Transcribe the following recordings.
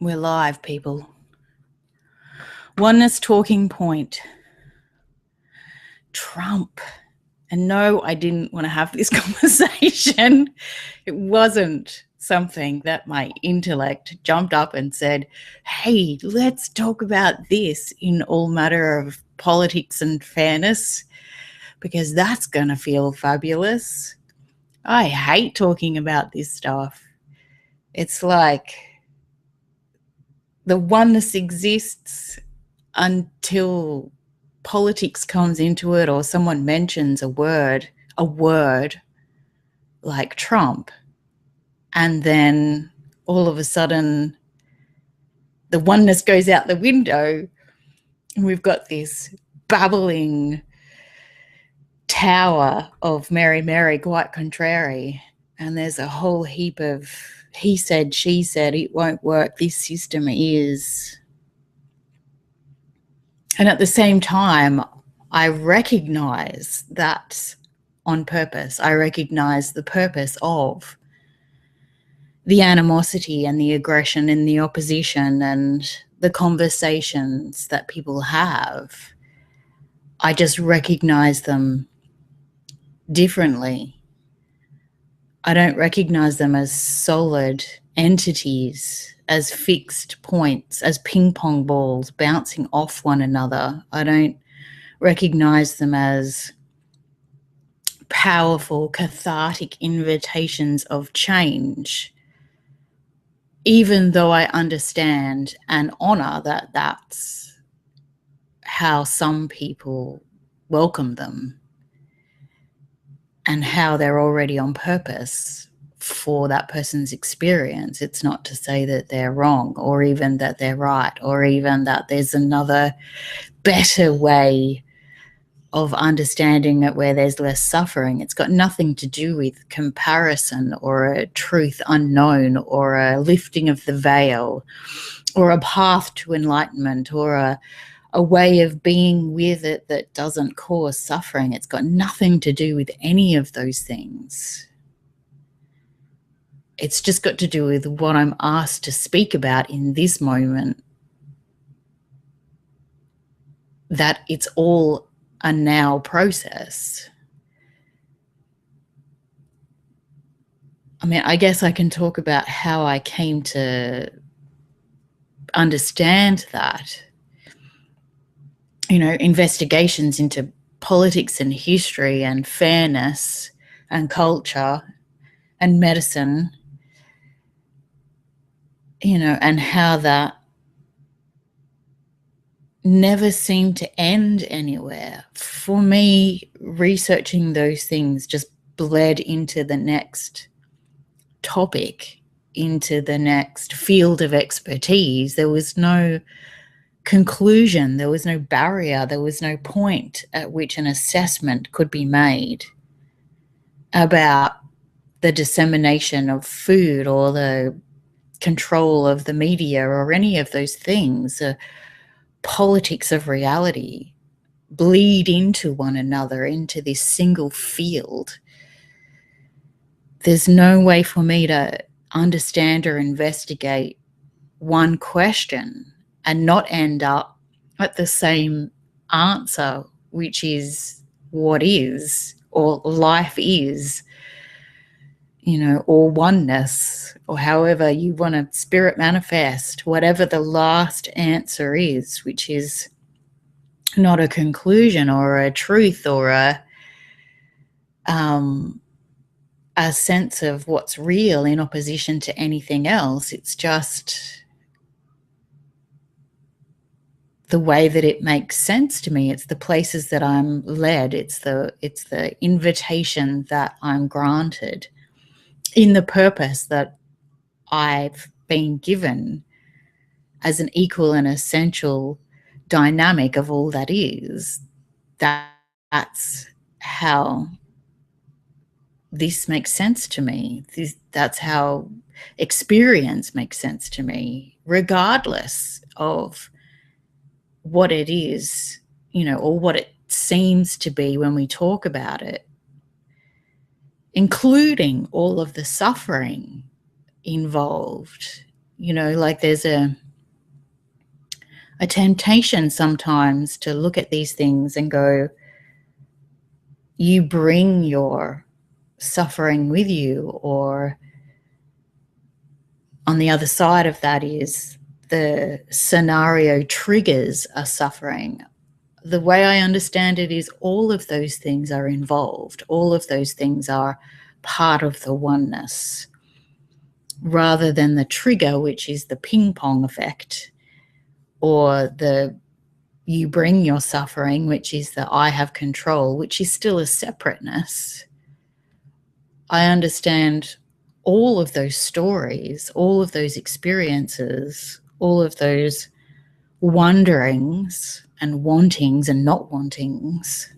We're live, people. Oneness talking point. Trump. And no, I didn't want to have this conversation. It wasn't something that my intellect jumped up and said, hey, let's talk about this in all matter of politics and fairness, because that's going to feel fabulous. I hate talking about this stuff. It's like the oneness exists until politics comes into it, or someone mentions a word like Trump, and then all of a sudden the oneness goes out the window and we've got this babbling tower of Mary, Mary, quite contrary, and there's a whole heap of he said, she said, it won't work, this system is. And at the same time, I recognize that on purpose. I recognize the purpose of the animosity and the aggression and the opposition and the conversations that people have. I just recognize them differently. I don't recognize them as solid entities, as fixed points, as ping pong balls bouncing off one another. I don't recognize them as powerful, cathartic invitations of change, even though I understand and honor that that's how some people welcome them and how they're already on purpose for that person's experience. It's not to say that they're wrong, or even that they're right, or even that there's another better way of understanding it where there's less suffering. It's got nothing to do with comparison or a truth unknown or a lifting of the veil or a path to enlightenment or a way of being with it that doesn't cause suffering. It's got nothing to do with any of those things. It's just got to do with what I'm asked to speak about in this moment, that it's all a now process. I mean, I guess I can talk about how I came to understand that. You know, investigations into politics and history and fairness and culture and medicine, you know, and how that never seemed to end anywhere. For me, researching those things just bled into the next topic, into the next field of expertise. There was no conclusion, there was no barrier, there was no point at which an assessment could be made about the dissemination of food or the control of the media or any of those things. Politics of reality bleed into one another, into this single field. There's no way for me to understand or investigate one question and not end up at the same answer, which is what is, or life is, you know, or oneness, or however you want to spirit manifest, whatever the last answer is, which is not a conclusion or a truth or a sense of what's real in opposition to anything else. It's just the way that it makes sense to me. It's the places that I'm led. It's the invitation that I'm granted in the purpose that I've been given as an equal and essential dynamic of all that is. That's how this makes sense to me. That's how experience makes sense to me, regardless of what it is, you know, or what it seems to be when we talk about it, including all of the suffering involved like there's a temptation sometimes to look at these things and go, you bring your suffering with you, or on the other side of that is the scenario triggers a suffering. The way I understand it is all of those things are involved. All of those things are part of the oneness, rather than the trigger, which is the ping pong effect, or the you bring your suffering, which is the I have control, which is still a separateness. I understand all of those stories, all of those experiences, all of those wonderings and wantings and not wantings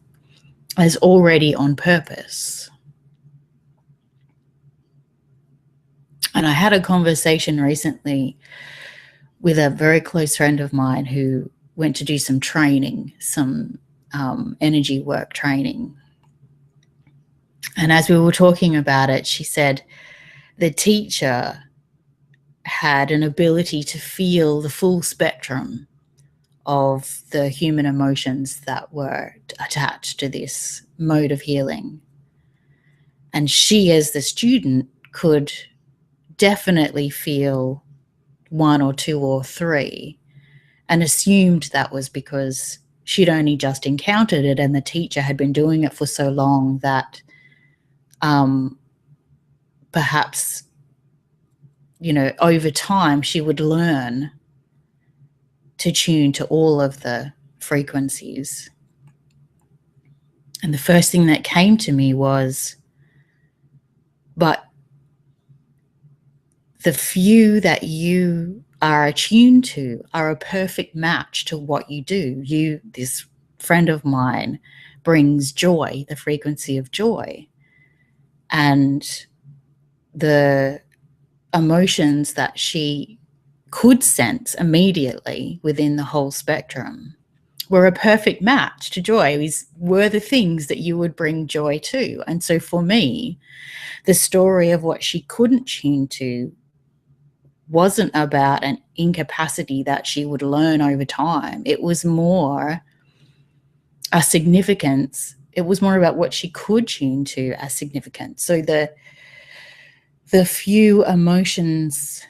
as already on purpose. And I had a conversation recently with a very close friend of mine who went to do some training, some energy work training. And as we were talking about it, she said the teacher had an ability to feel the full spectrum of the human emotions that were attached to this mode of healing. And she, as the student, could definitely feel one or two or three, and assumed that was because she'd only just encountered it and the teacher had been doing it for so long that perhaps, over time she would learn to tune to all of the frequencies. And the first thing that came to me was, but the few that you are attuned to are a perfect match to what you do. This friend of mine, brings joy, the frequency of joy. And the emotions that she could sense immediately within the whole spectrum were a perfect match to joy, were the things that you would bring joy to. And so for me, the story of what she couldn't tune to wasn't about an incapacity that she would learn over time. It was more a significance. It was more about what she could tune to as significance. So the few emotions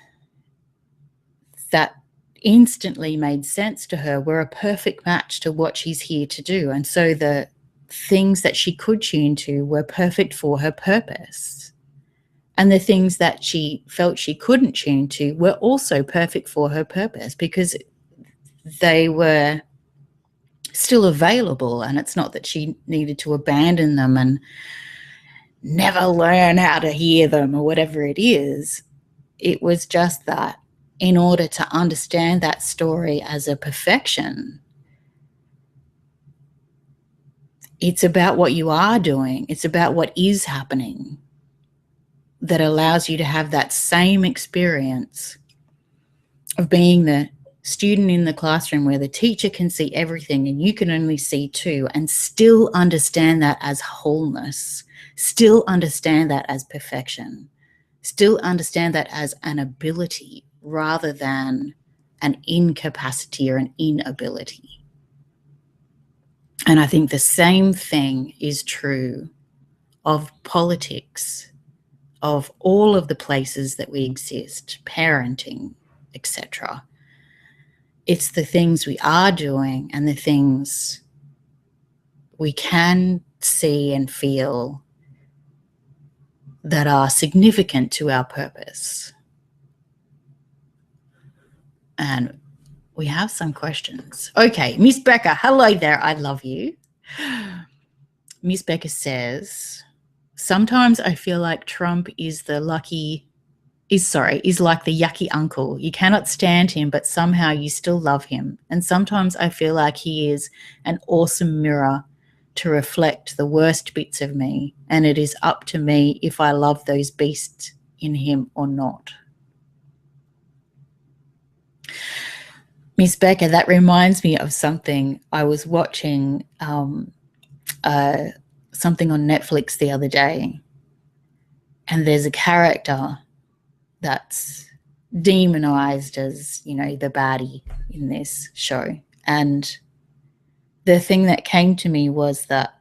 that instantly made sense to her were a perfect match to what she's here to do. And so the things that she could tune to were perfect for her purpose. And the things that she felt she couldn't tune to were also perfect for her purpose, because they were still available. And it's not that she needed to abandon them and never learn how to hear them or whatever it is. It was just that in order to understand that story as a perfection, it's about what you are doing. It's about what is happening that allows you to have that same experience of being the student in the classroom where the teacher can see everything and you can only see two, and still understand that as wholeness, still understand that as perfection, still understand that as an ability rather than an incapacity or an inability. And I think the same thing is true of politics, of all of the places that we exist, parenting, etc. It's the things we are doing and the things we can see and feel that are significant to our purpose. And we have some questions. Okay, Miss Becca, hello there. I love you. Miss Becca says, sometimes I feel like Trump is like the yucky uncle. You cannot stand him, but somehow you still love him. And sometimes I feel like he is an awesome mirror to reflect the worst bits of me. And it is up to me if I love those beasts in him or not. Miss Becca, that reminds me of something. I was watching something on Netflix the other day, and there's a character that's demonized as, you know, the baddie in this show. And the thing that came to me was that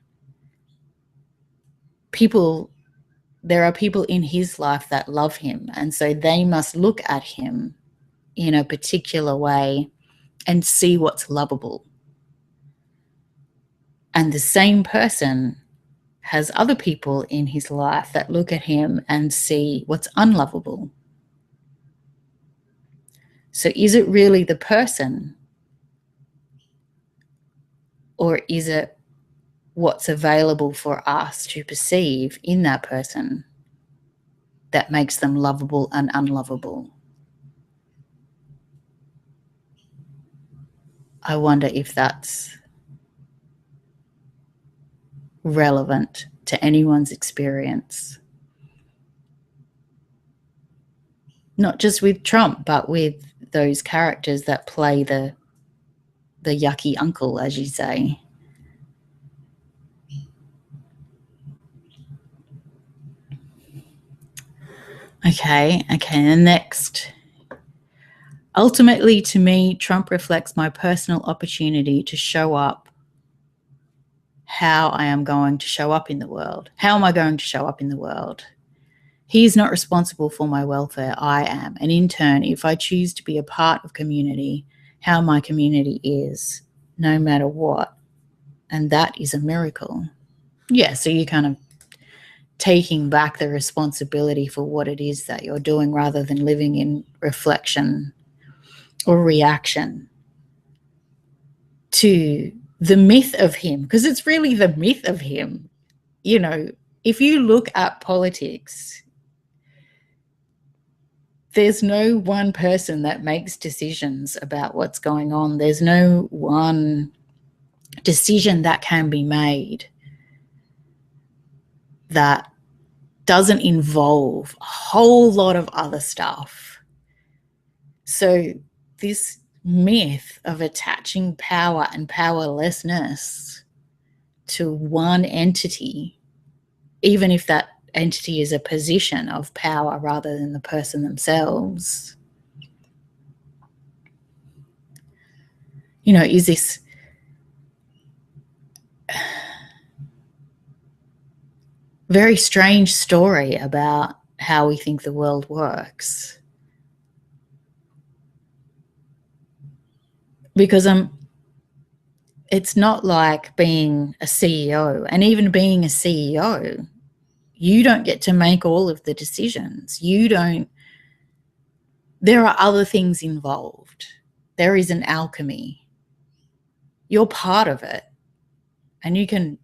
there are people in his life that love him, and so they must look at him in a particular way and see what's lovable. And the same person has other people in his life that look at him and see what's unlovable. So is it really the person, or is it what's available for us to perceive in that person that makes them lovable and unlovable? I wonder if that's relevant to anyone's experience. Not just with Trump, but with those characters that play the yucky uncle, as you say. Okay, and next. Ultimately, to me, Trump reflects my personal opportunity to show up how I am going to show up in the world. How am I going to show up in the world? He is not responsible for my welfare, I am. And in turn, if I choose to be a part of community, how my community is, no matter what. And that is a miracle. Yeah, so you're kind of taking back the responsibility for what it is that you're doing rather than living in reflection or reaction to the myth of him, because it's really the myth of him. You know, if you look at politics, there's no one person that makes decisions about what's going on. There's no one decision that can be made that doesn't involve a whole lot of other stuff. So this myth of attaching power and powerlessness to one entity, even if that entity is a position of power rather than the person themselves, you know, is this very strange story about how we think the world works. Because it's not like being a CEO, and even being a CEO, you don't get to make all of the decisions. There are other things involved. There is an alchemy. You're part of it. And you can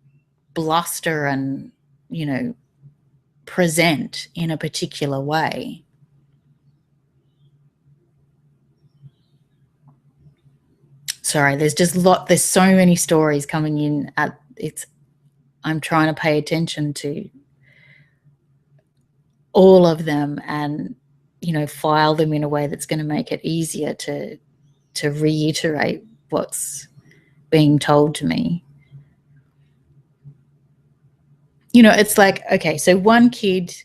bluster and, you know, present in a particular way. Sorry, there's so many stories coming in I'm trying to pay attention to all of them and, you know, file them in a way that's going to make it easier to reiterate what's being told to me. You know, it's like, okay, so one kid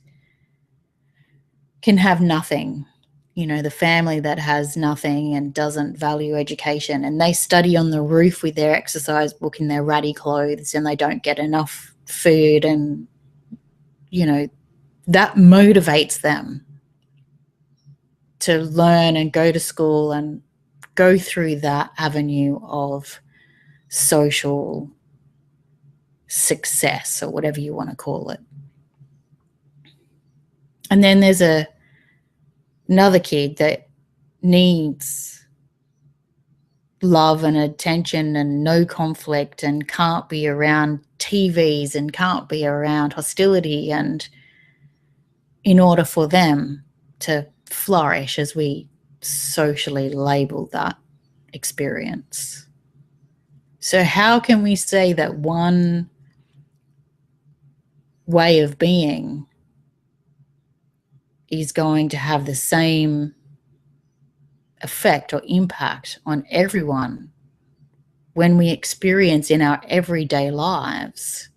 can have nothing, you know, the family that has nothing and doesn't value education, and they study on the roof with their exercise book in their ratty clothes, and they don't get enough food, and, you know, that motivates them to learn and go to school and go through that avenue of social success, or whatever you want to call it. And then there's another kid that needs love and attention and no conflict, and can't be around TVs and can't be around hostility, and in order for them to flourish, as we socially label that experience. So how can we say that one way of being is going to have the same effect or impact on everyone when we experience in our everyday lives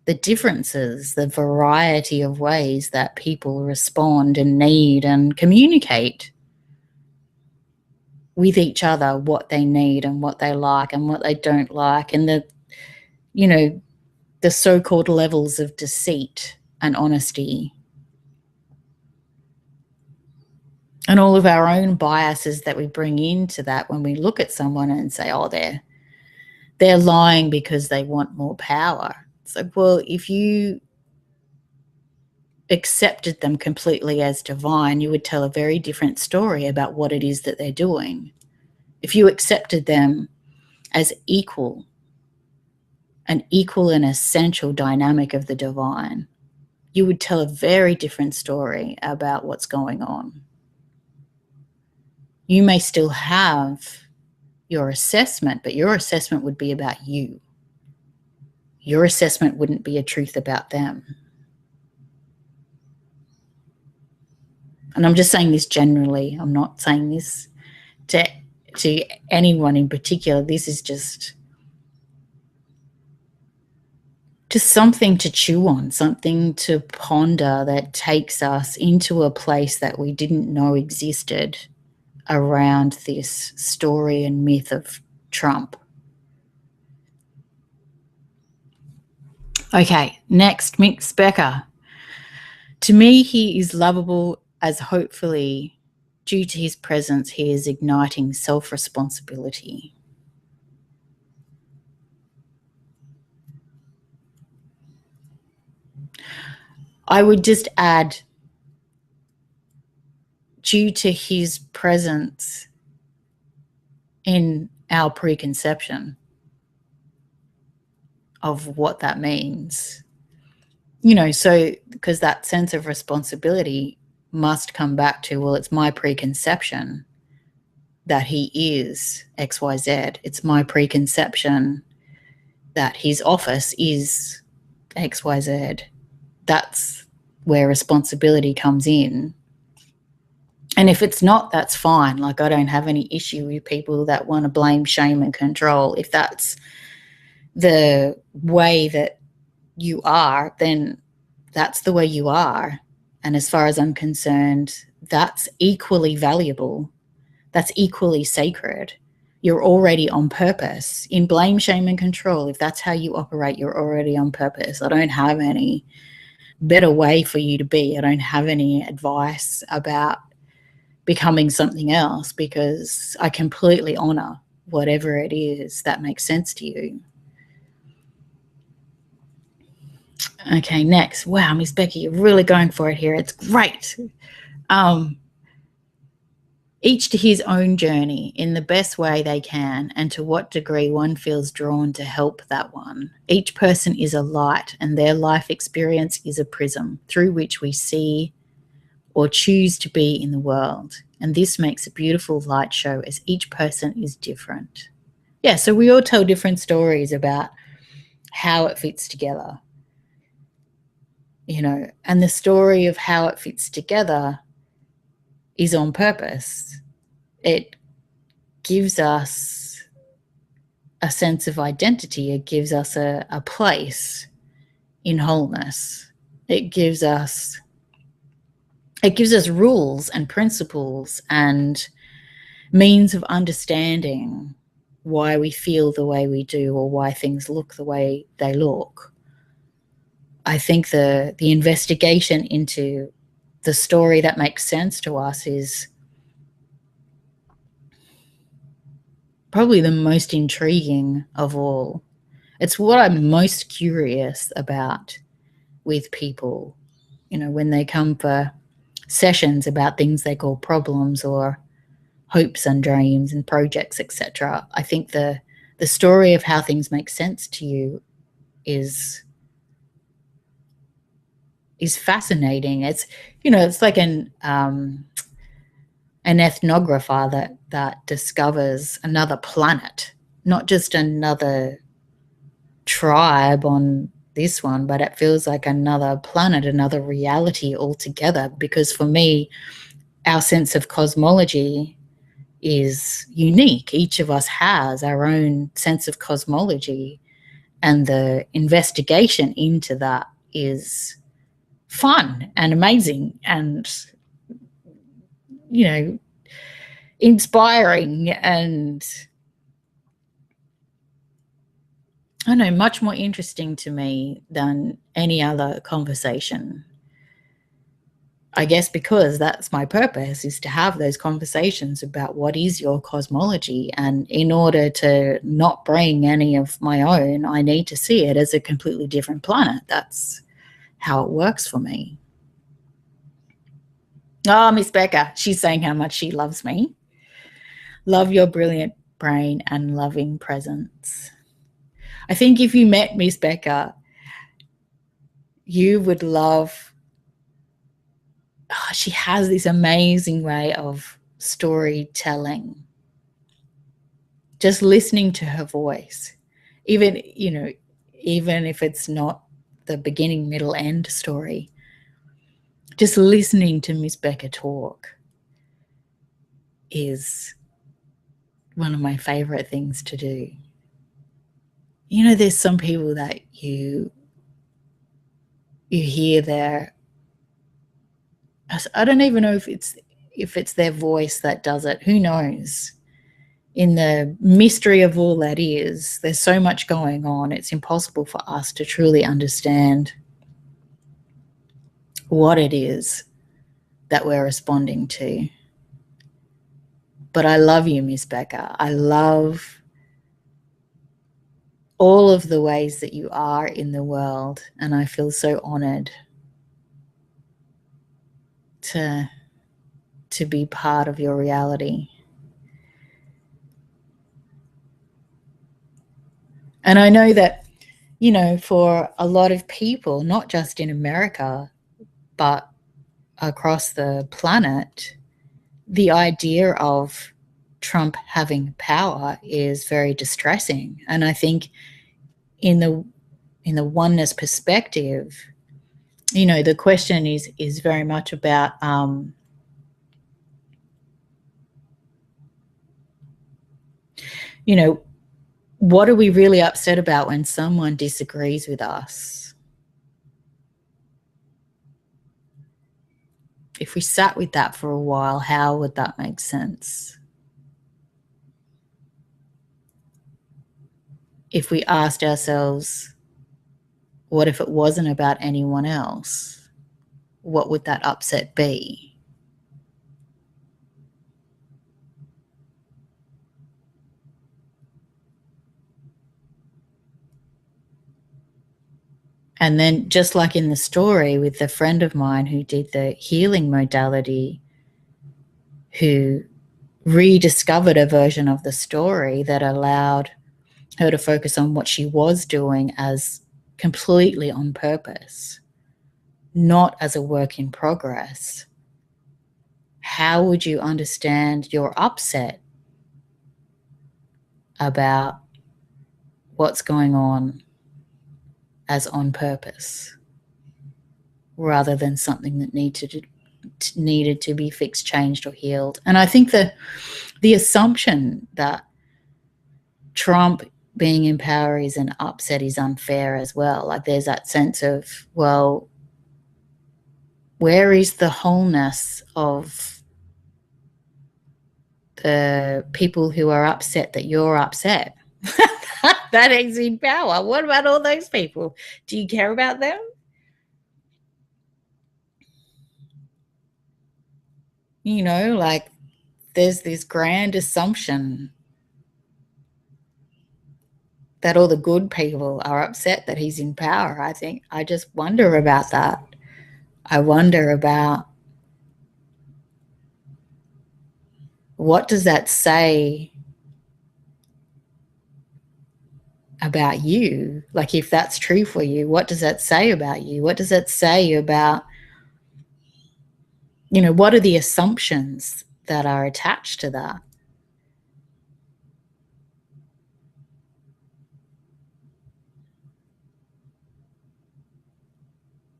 the differences, the variety of ways that people respond and need and communicate with each other what they need and what they like and what they don't like, and the so-called levels of deceit and honesty and all of our own biases that we bring into that when we look at someone and say, oh, they're lying because they want more power. It's like, well, if you accepted them completely as divine, you would tell a very different story about what it is that they're doing. If you accepted them as equal, an equal and essential dynamic of the divine, you would tell a very different story about what's going on. You may still have your assessment, but your assessment would be about you. Your assessment wouldn't be a truth about them. And I'm just saying this generally. I'm not saying this to anyone in particular. This is just something to chew on, something to ponder that takes us into a place that we didn't know existed around this story and myth of Trump. Okay, next, Mick Specker. To me, he is lovable, as hopefully, due to his presence, he is igniting self-responsibility. I would just add, due to his presence in our preconception of what that means, so because that sense of responsibility must come back to, well, it's my preconception that he is XYZ. It's my preconception that his office is XYZ. That's where responsibility comes in. And if it's not, that's fine. Like, I don't have any issue with people that want to blame, shame, and control. If that's the way that you are, then that's the way you are. And as far as I'm concerned, that's equally valuable. That's equally sacred. You're already on purpose. In blame, shame, and control, if that's how you operate, you're already on purpose. I don't have any better way for you to be. I don't have any advice about becoming something else, because I completely honor whatever it is that makes sense to you. Okay, next. Wow, Miss Becky, you're really going for it here. It's great. Each to his own journey in the best way they can, and to what degree one feels drawn to help that one. Each person is a light, and their life experience is a prism through which we see or choose to be in the world. And this makes a beautiful light show, as each person is different. Yeah, so we all tell different stories about how it fits together, and the story of how it fits together is on purpose. It gives us a sense of identity. It gives us a place in wholeness. It gives us rules and principles and means of understanding why we feel the way we do, or why things look the way they look. I think the investigation into the story that makes sense to us is probably the most intriguing of all. It's what I'm most curious about with people, when they come for sessions about things they call problems or hopes and dreams and projects, etc. I think the story of how things make sense to you is fascinating. It's it's like an ethnographer that discovers another planet, not just another tribe on this one, but it feels like another planet, another reality altogether. Because for me, our sense of cosmology is unique. Each of us has our own sense of cosmology, and the investigation into that is fun and amazing. And inspiring and, I don't know, much more interesting to me than any other conversation. I guess because that's my purpose, is to have those conversations about what is your cosmology. And in order to not bring any of my own, I need to see it as a completely different planet. That's how it works for me. Oh, Miss Becca, she's saying how much she loves me. Love your brilliant brain and loving presence. I think if you met Miss Becca, you would love, she has this amazing way of storytelling. Just listening to her voice, even if it's not the beginning, middle, end story, just listening to Miss Becca talk is one of my favorite things to do. There's some people that you hear their, I don't even know if it's their voice that does it. Who knows? In the mystery of all that is, there's so much going on. It's impossible for us to truly understand what it is that we're responding to. But I love you, Miss Becca. I love all of the ways that you are in the world, and I feel so honored to be part of your reality. And I know that, for a lot of people, not just in America, but across the planet, the idea of Trump having power is very distressing. And I think in the oneness perspective, the question is very much about what are we really upset about when someone disagrees with us? If we sat with that for a while, how would that make sense? If we asked ourselves, what if it wasn't about anyone else? What would that upset be? And then, just like in the story with the friend of mine who did the healing modality, who rediscovered a version of the story that allowed her to focus on what she was doing as completely on purpose, not as a work in progress. How would you understand your upset about what's going on as on purpose, rather than something that needed to be fixed, changed, or healed? And I think the assumption that Trump being in power is an upset is unfair as well. Like, there's that sense of, well, where is the wholeness of the people who are upset that you're upset? That is in power. What about all those people? Do you care about them? Like, there's this grand assumption that all the good people are upset that he's in power. I just wonder about that. I wonder about, what does that say about you? Like, if that's true for you, what does that say about you? What does that say about, what are the assumptions that are attached to that?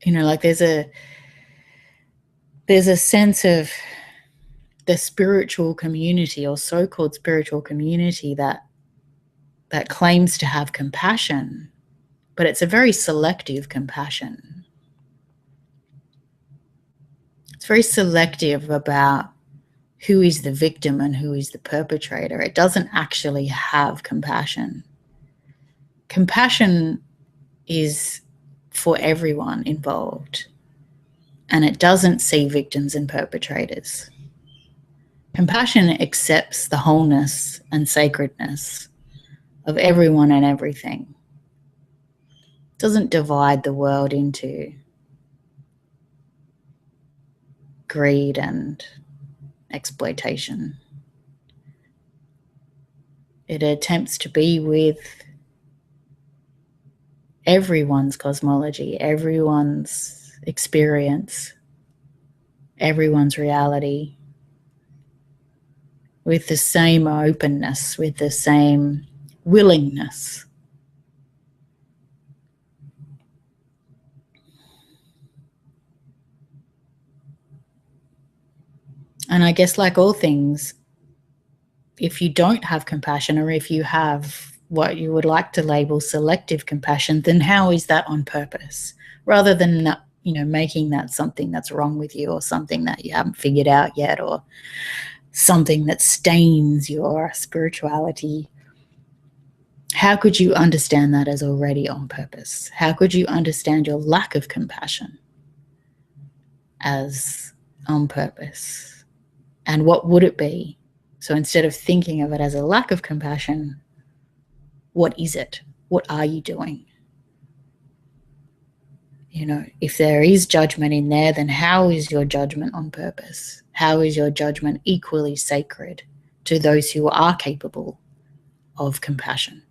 Like, there's a sense of the spiritual community, or so-called spiritual community, that claims to have compassion, but it's a very selective compassion. It's very selective about who is the victim and who is the perpetrator. It doesn't actually have compassion. Compassion is for everyone involved, and it doesn't see victims and perpetrators. Compassion accepts the wholeness and sacredness of everyone and everything. It doesn't divide the world into greed and exploitation. It attempts to be with everyone's cosmology, everyone's experience, everyone's reality, with the same openness, with the same willingness. And I guess, like all things, if you don't have compassion, or if you have what you would like to label selective compassion, then how is that on purpose? Rather than, making that something that's wrong with you, or something that you haven't figured out yet, or something that stains your spirituality. How could you understand that as already on purpose? How could you understand your lack of compassion as on purpose? And what would it be? So instead of thinking of it as a lack of compassion, what is it? What are you doing? If there is judgment in there, then how is your judgment on purpose? How is your judgment equally sacred to those who are capable of compassion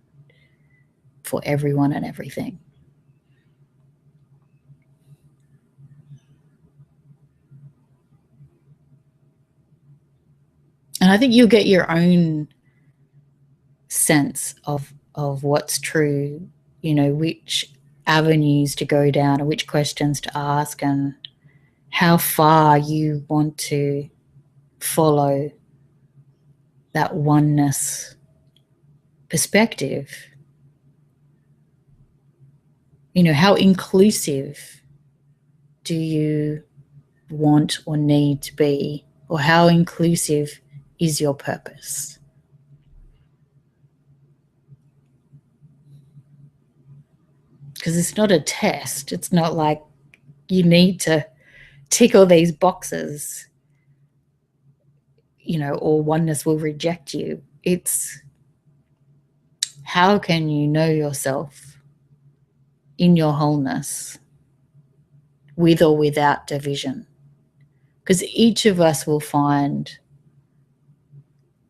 for everyone and everything? And I think you'll get your own sense of what's true, which avenues to go down, or which questions to ask, and how far you want to follow that oneness perspective. How inclusive do you want or need to be, or how inclusive is your purpose? Because it's not a test. It's not like you need to tick all these boxes, or oneness will reject you. It's how can you know yourself in your wholeness, with or without division? Because each of us will find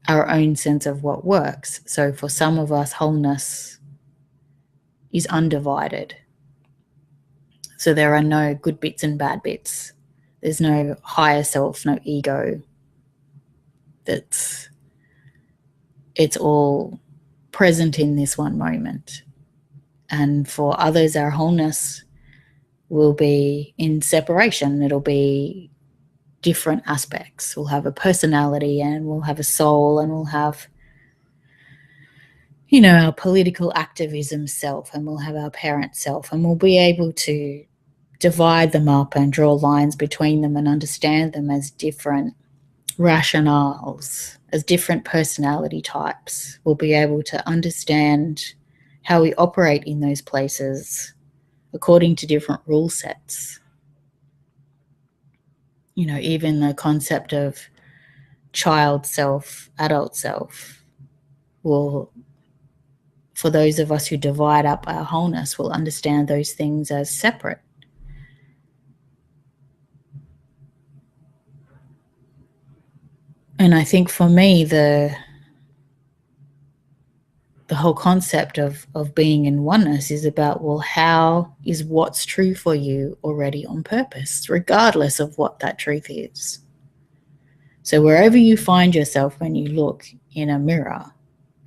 our own sense of what works. So for some of us, wholeness is undivided. So there are no good bits and bad bits. There's no higher self, no ego. It's all present in this one moment. And for others, our wholeness will be in separation. It'll be different aspects. We'll have a personality, and we'll have a soul, and we'll have, our political activism self, and we'll have our parent self, and we'll be able to divide them up and draw lines between them and understand them as different rationales, as different personality types. We'll be able to understand how we operate in those places according to different rule sets. Even the concept of child self, adult self, will, for those of us who divide up our wholeness, will understand those things as separate. And I think for me, the whole concept of being in oneness is about, well, how is what's true for you already on purpose, regardless of what that truth is? So wherever you find yourself when you look in a mirror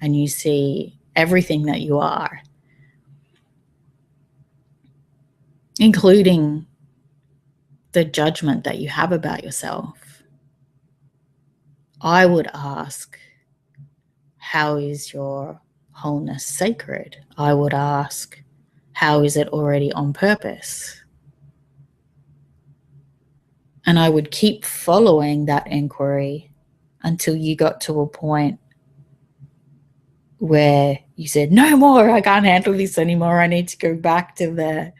and you see everything that you are, including the judgment that you have about yourself, I would ask, how is your wholeness sacred? I would ask, how is it already on purpose? And I would keep following that inquiry until you got to a point where you said, no more, I can't handle this anymore. I need to go back to the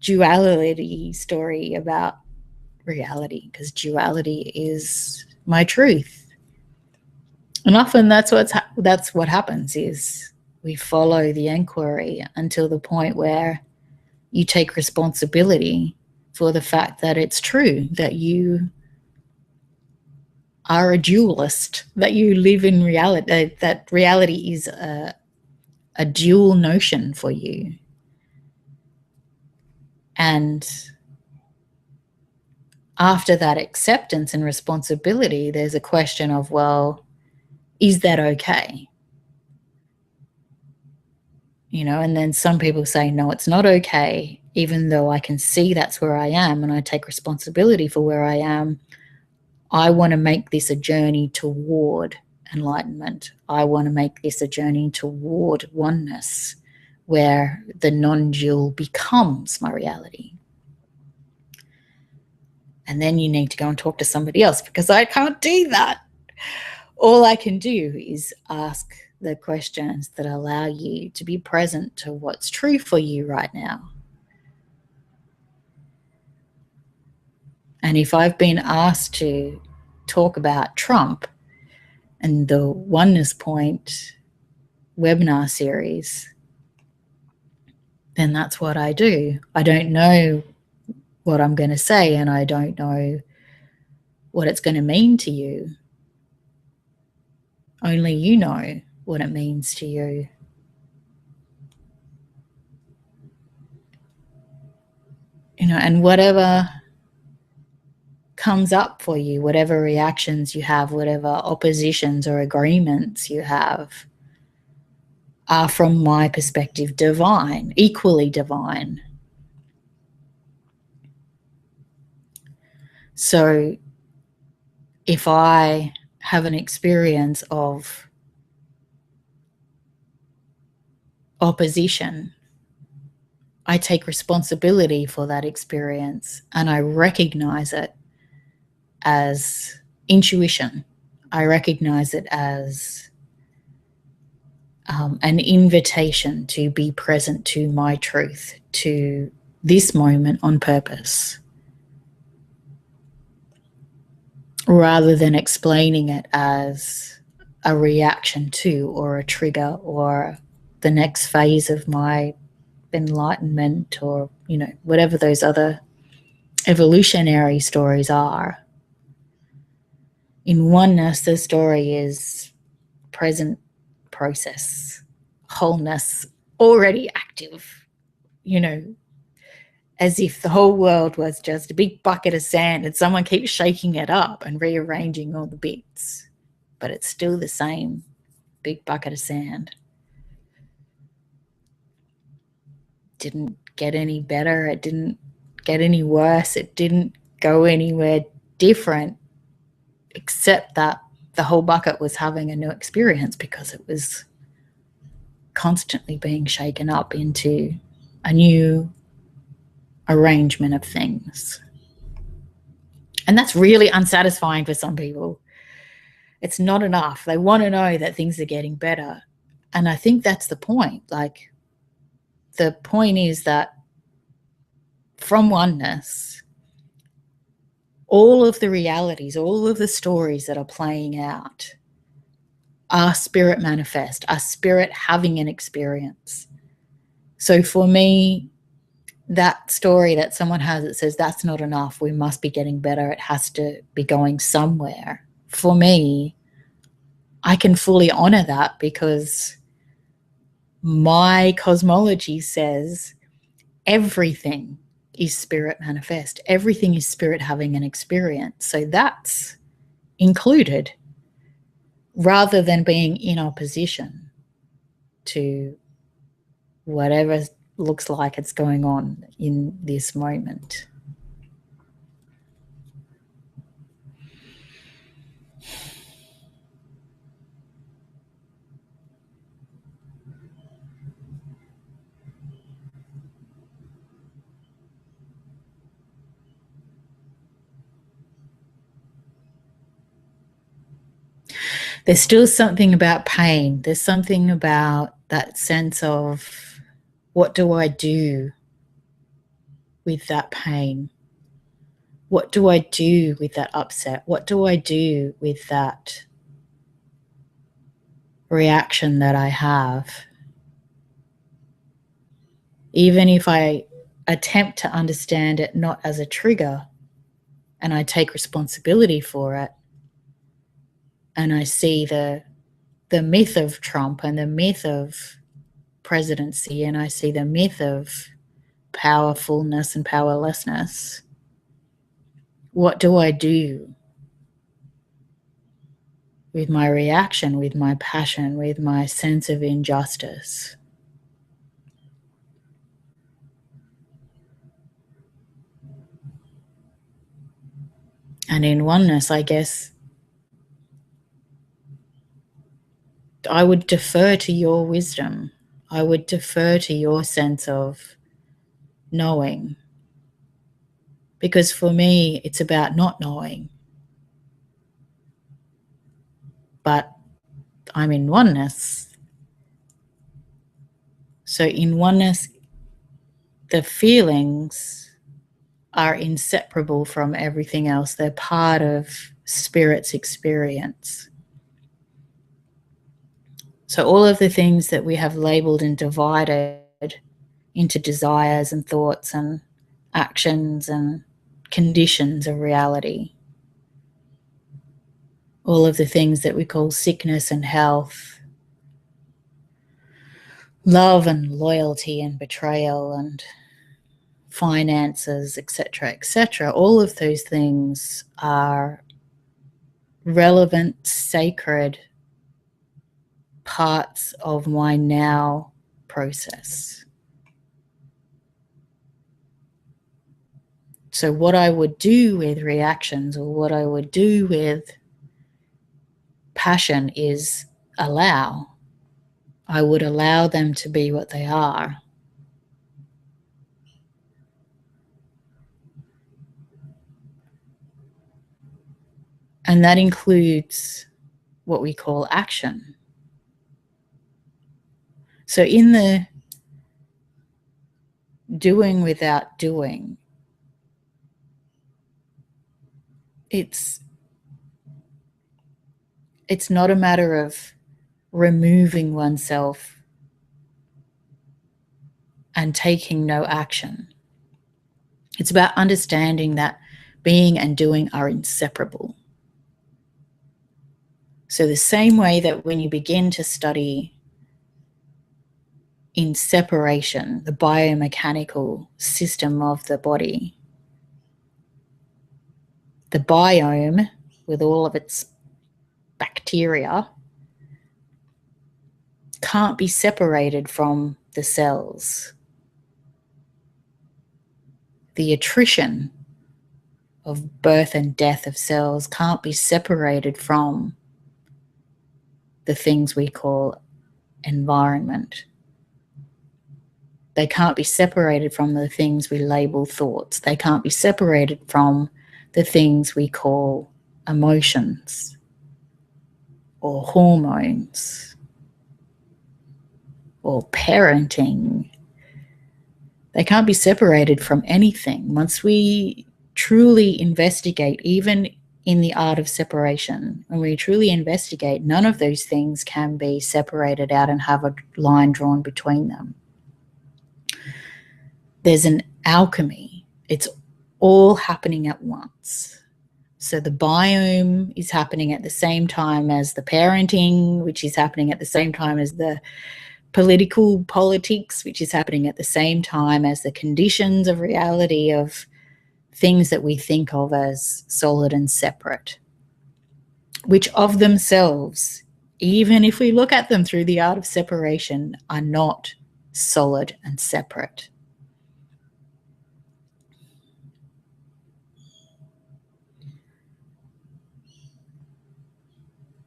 duality story about reality, because duality is my truth. And often that's what happens is we follow the inquiry until the point where you take responsibility for the fact that it's true, that you are a dualist, that you live in reality, that reality is a dual notion for you. And after that acceptance and responsibility, there's a question of, well, is that okay? And then some people say, no, it's not okay, even though I can see that's where I am and I take responsibility for where I am. I want to make this a journey toward enlightenment. I want to make this a journey toward oneness, where the non-dual becomes my reality. And then you need to go and talk to somebody else, because I can't do that. All I can do is ask the questions that allow you to be present to what's true for you right now. And if I've been asked to talk about Trump and the Oneness Point webinar series, then that's what I do. I don't know what I'm going to say, and I don't know what it's going to mean to you. Only you know what it means to you. And whatever comes up for you, whatever reactions you have, whatever oppositions or agreements you have, are, from my perspective, divine, equally divine. So if I have an experience of opposition, I take responsibility for that experience and I recognize it as intuition. I recognize it as an invitation to be present to my truth, to this moment on purpose, rather than explaining it as a reaction to, or a trigger, or the next phase of my enlightenment, or whatever those other evolutionary stories are. In oneness, the story is present process, wholeness, already active, as if the whole world was just a big bucket of sand and someone keeps shaking it up and rearranging all the bits, but it's still the same big bucket of sand. Didn't get any better. It didn't get any worse. It didn't go anywhere different, except that the whole bucket was having a new experience because it was constantly being shaken up into a new arrangement of things. And that's really unsatisfying for some people. It's not enough. They want to know that things are getting better. And I think that's the point. Like, the point is that from oneness, all of the realities, all of the stories that are playing out are spirit manifest, are spirit having an experience. So for me, that story that someone has that says that's not enough, we must be getting better, it has to be going somewhere. For me, I can fully honor that, because my cosmology says everything is spirit manifest. Everything is spirit having an experience. So that's included, rather than being in opposition to whatever looks like it's going on in this moment. There's still something about pain. There's something about that sense of, what do I do with that pain? What do I do with that upset? What do I do with that reaction that I have? Even if I attempt to understand it not as a trigger, and I take responsibility for it, and I see the myth of Trump and the myth of presidency, and I see the myth of powerfulness and powerlessness, what do I do with my reaction, with my passion, with my sense of injustice? And in oneness, I guess I would defer to your wisdom. I would defer to your sense of knowing. Because for me, it's about not knowing. But I'm in oneness. So in oneness, the feelings are inseparable from everything else. They're part of spirit's experience. So all of the things that we have labeled and divided into desires and thoughts and actions and conditions of reality, all of the things that we call sickness and health, love and loyalty and betrayal and finances, etc., all of those things are relevant, sacred parts of my now process. So what I would do with reactions, or what I would do with passion, is allow. I would allow them to be what they are. And that includes what we call action. So in the doing without doing, it's not a matter of removing oneself and taking no action. It's about understanding that being and doing are inseparable. So the same way that when you begin to study in separation, the biomechanical system of the body, the biome with all of its bacteria can't be separated from the cells. The attrition of birth and death of cells can't be separated from the things we call environment. They can't be separated from the things we label thoughts. They can't be separated from the things we call emotions or hormones or parenting. They can't be separated from anything. Once we truly investigate, even in the art of separation, when we truly investigate, none of those things can be separated out and have a line drawn between them. There's an alchemy. It's all happening at once. So the biome is happening at the same time as the parenting, which is happening at the same time as the politics, which is happening at the same time as the conditions of reality of things that we think of as solid and separate, which of themselves, even if we look at them through the art of separation, are not solid and separate.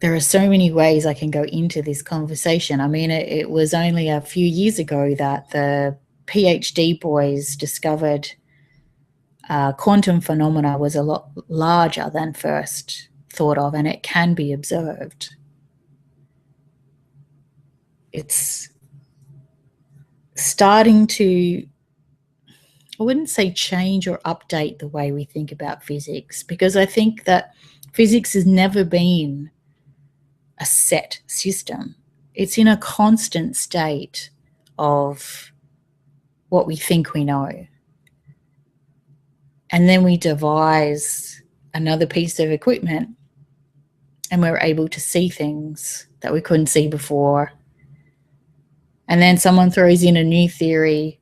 There are so many ways I can go into this conversation. I mean, it was only a few years ago that the PhD boys discovered quantum phenomena was a lot larger than first thought of, and it can be observed. it's starting to, I wouldn't say change or update the way we think about physics, because I think that physics has never been a set system. It's in a constant state of what we think we know. And then we devise another piece of equipment and we're able to see things that we couldn't see before. And then someone throws in a new theory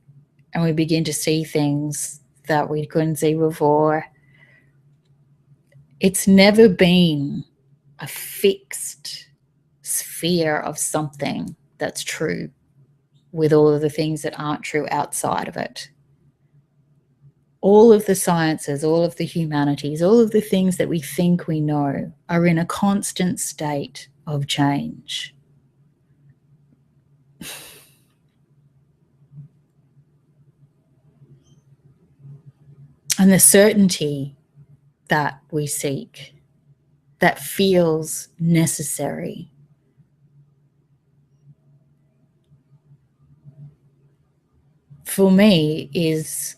and we begin to see things that we couldn't see before. It's never been a fixed sphere of something that's true, with all of the things that aren't true outside of it. All of the sciences, all of the humanities, all of the things that we think we know are in a constant state of change. And the certainty that we seek, that feels necessary, for me, is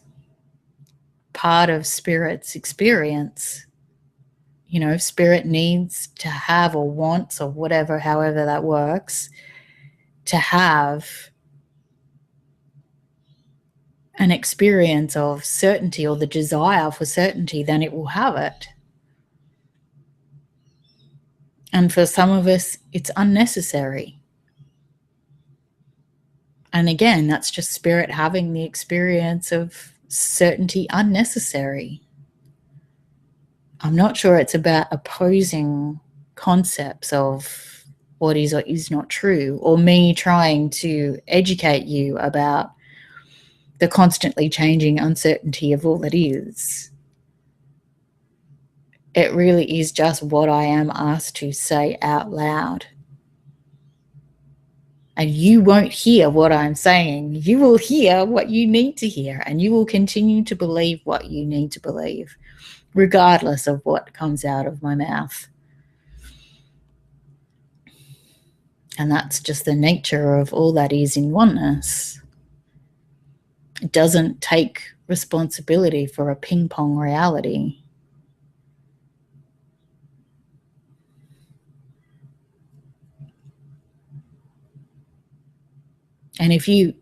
part of spirit's experience. You know, if spirit needs to have or wants or whatever, however that works, to have an experience of certainty or the desire for certainty, then it will have it. And for some of us, it's unnecessary. And again, that's just spirit having the experience of certainty unnecessary. I'm not sure it's about opposing concepts of what is or is not true, or me trying to educate you about the constantly changing uncertainty of all that is. It really is just what I am asked to say out loud. And you won't hear what I'm saying. You will hear what you need to hear, and you will continue to believe what you need to believe, regardless of what comes out of my mouth. And that's just the nature of all that is in oneness. It doesn't take responsibility for a ping pong reality. And if you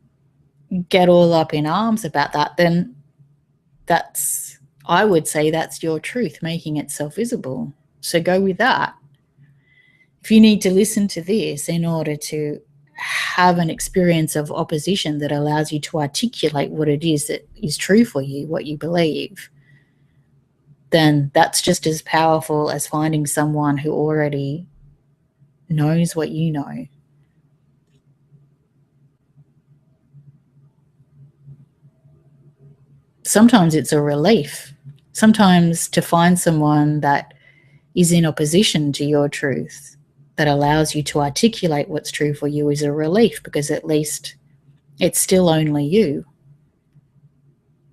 get all up in arms about that, then that's, I would say that's your truth making itself visible. So go with that. If you need to listen to this in order to have an experience of opposition that allows you to articulate what it is that is true for you, what you believe, then that's just as powerful as finding someone who already knows what you know. Sometimes it's a relief. Sometimes to find someone that is in opposition to your truth, that allows you to articulate what's true for you, is a relief, because at least it's still only you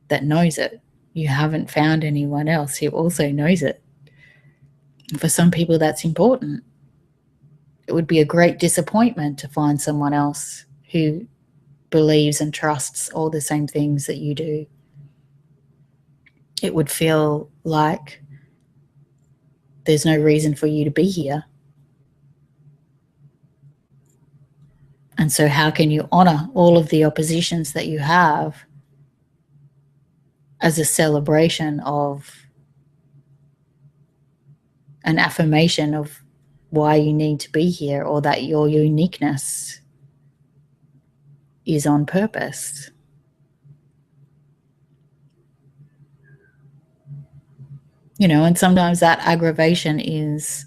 that knows it. You haven't found anyone else who also knows it. And for some people, that's important. It would be a great disappointment to find someone else who believes and trusts all the same things that you do. It would feel like there's no reason for you to be here. And so how can you honor all of the oppositions that you have as a celebration of an affirmation of why you need to be here, or that your uniqueness is on purpose? You know, and sometimes that aggravation is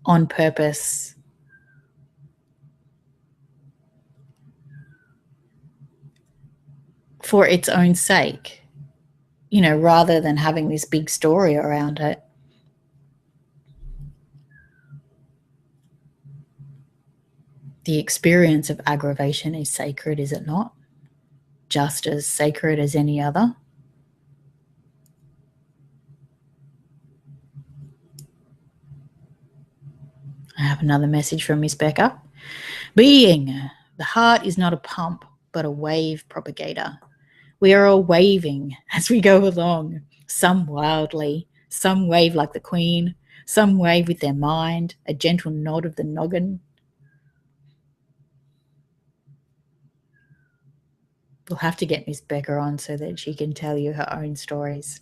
on purpose for its own sake, you know, rather than having this big story around it. The experience of aggravation is sacred, is it not? Just as sacred as any other. I have another message from Miss Becca. Being. The heart is not a pump, but a wave propagator. We are all waving as we go along, some wildly, some wave like the Queen, some wave with their mind, a gentle nod of the noggin. We'll have to get Miss Becker on so that she can tell you her own stories.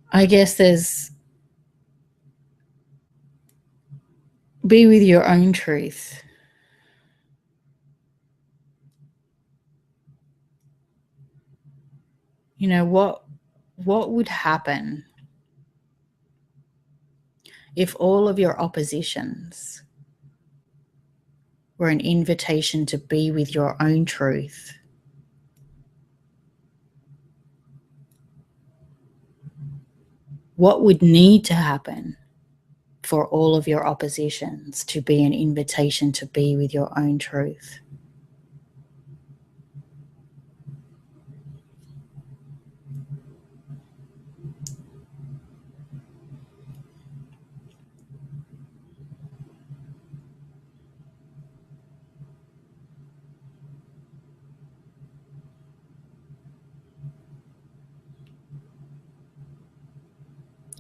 I guess there's be with your own truth. You know, what would happen if all of your oppositions were an invitation to be with your own truth? What would need to happen for all of your oppositions to be an invitation to be with your own truth?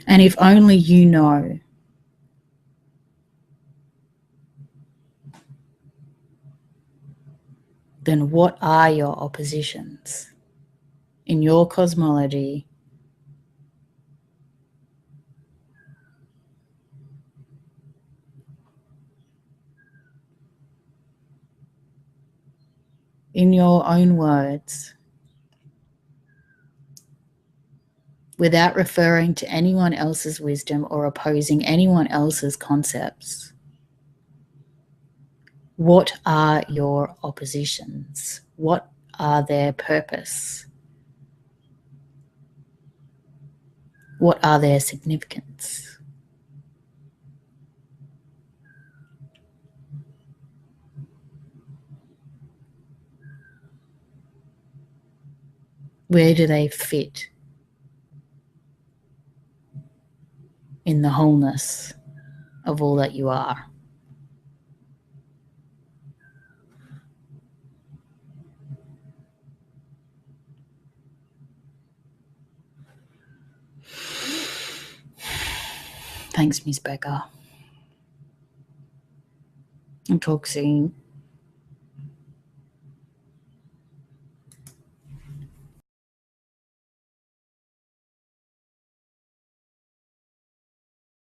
And if only you know, then what are your oppositions in your cosmology? In your own words, without referring to anyone else's wisdom or opposing anyone else's concepts. What are your oppositions? What are their purpose? What are their significance? Where do they fit in the wholeness of all that you are? Thanks, Miss Becker. I'll talk soon.